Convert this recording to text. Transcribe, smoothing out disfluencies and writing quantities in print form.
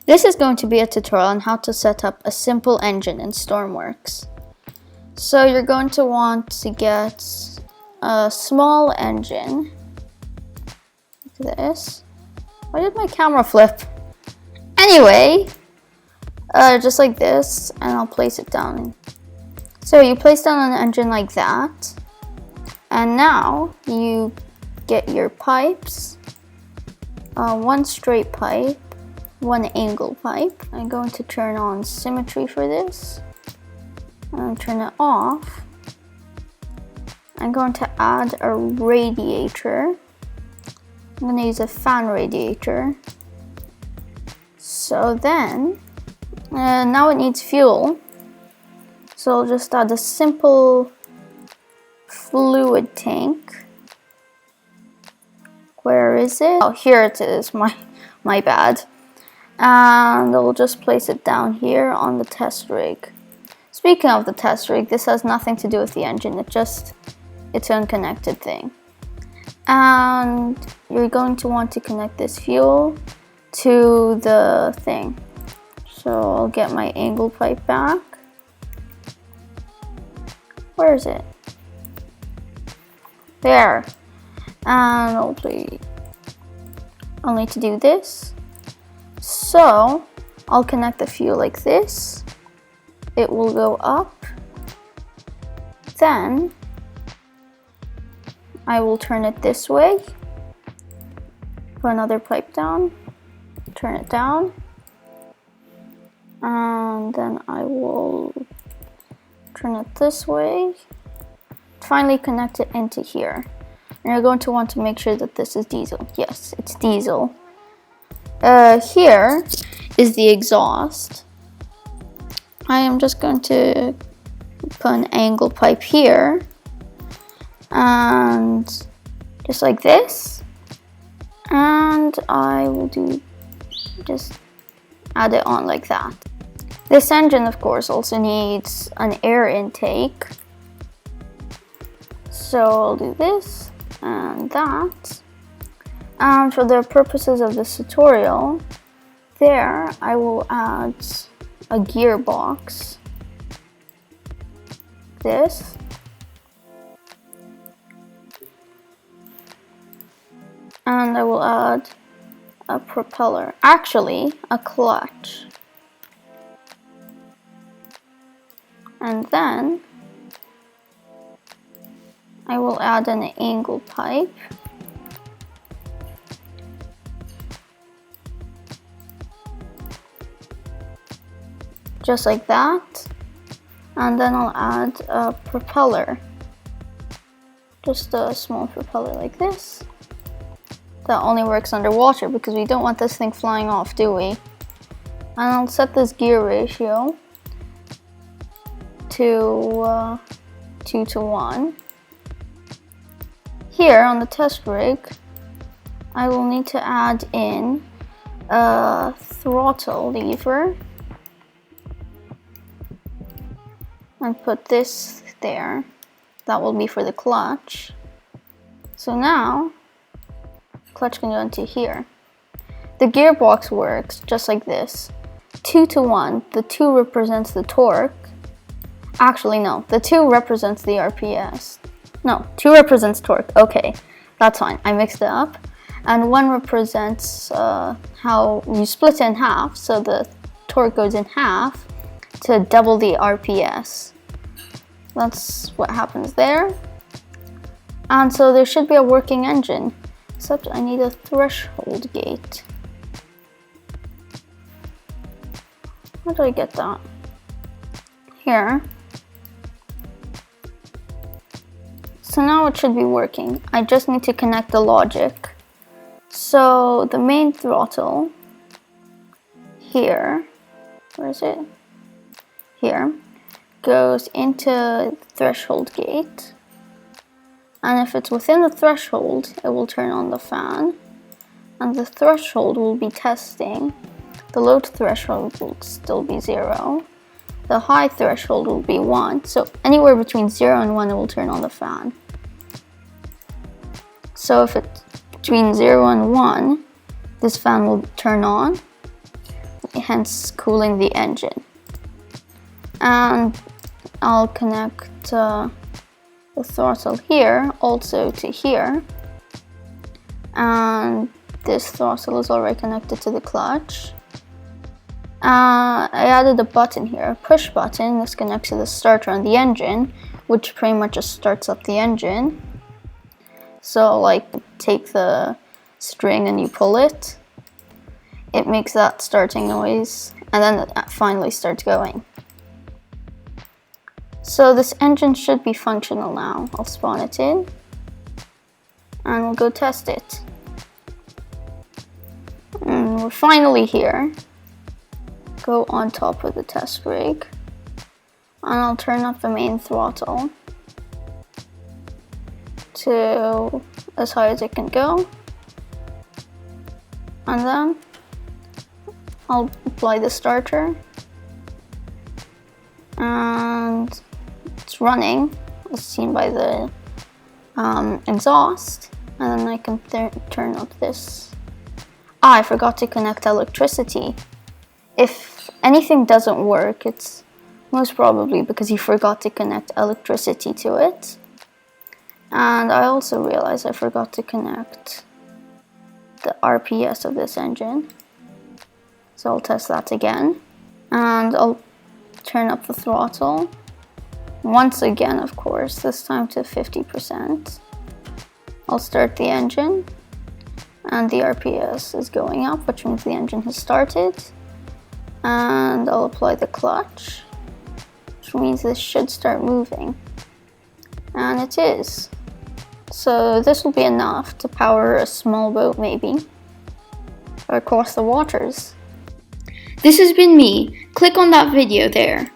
This is going to be a tutorial on how to set up a simple engine in Stormworks. So you're going to want to get a small engine, like this. Why did my camera flip? Anyway, just like this, and I'll place it down. So you place down an engine like that, and now you get your pipes, one straight pipe, one angle pipe. I'm going to turn on symmetry for this and turn it off. I'm going to add a radiator. I'm going to use a fan radiator. So then, now it needs fuel. So I'll just add a simple fluid tank. Where is it? Oh, here it is, my bad. And I'll just place it down here on the test rig. Speaking of the test rig, this has nothing to do with the engine, it's just its own connected thing. And you're going to want to connect this fuel to the thing. So I'll get my angle pipe back. Where is it? There. And I'll need to do this. So I'll connect the fuel like this. It will go up. Then I will turn it this way. Put another pipe down. Turn it down. And then I will turn it this way. Finally connect it into here. And you're going to want to make sure that this is diesel. Yes, it's diesel. Here is the exhaust. I am just going to put an angle pipe here. And just like this. And I will just add it on like that. This engine, of course, also needs an air intake. So I'll do this and that. And for the purposes of this tutorial, there I will add a gearbox. This. And I will add a propeller. Actually, a clutch. And then I will add an angle pipe. Just like that. And then I'll add a propeller. Just a small propeller like this. That only works underwater because we don't want this thing flying off, do we? And I'll set this gear ratio to 2:1. Here on the test rig, I will need to add in a throttle lever and put this there. That will be for the clutch. So now, clutch can go into here. The gearbox works just like this. 2:1, the 2 represents the torque. Actually, no, the 2 represents the RPS. No, 2 represents torque. Okay, that's fine. I mixed it up. And 1 represents how you split it in half, so the torque goes in half to double the RPS. That's what happens there. And so there should be a working engine, except I need a threshold gate. How do I get that? Here. So now it should be working. I just need to connect the logic. So the main throttle here, where is it? Here, goes into the threshold gate. And if it's within the threshold, it will turn on the fan. And the threshold will be testing. The low threshold will still be 0. The high threshold will be 1. So anywhere between 0 and 1, it will turn on the fan. So if it's between 0 and 1, this fan will turn on. Let me hence cooling the engine. And I'll connect the throttle here also to here, and this throttle is already connected to the clutch. I added a button here, a push button. This connects to the starter on the engine, which pretty much just starts up the engine. So like, take the string and you pull it, it makes that starting noise, and then it finally starts going. So this engine should be functional now. I'll spawn it in and we'll go test it. And we're finally here. Go on top of the test rig and I'll turn up the main throttle to as high as it can go, and then I'll apply the starter, and it's running as seen by the exhaust, and then I can turn up this. I forgot to connect electricity. If anything doesn't work, it's most probably because you forgot to connect electricity to it. And I also realized I forgot to connect the RPS of this engine. So I'll test that again. And I'll turn up the throttle. Once again, of course, this time to 50%. I'll start the engine. And the RPS is going up, which means the engine has started. And I'll apply the clutch, which means this should start moving. And it is. So this will be enough to power a small boat maybe, or across the waters. This has been me. Click on that video there.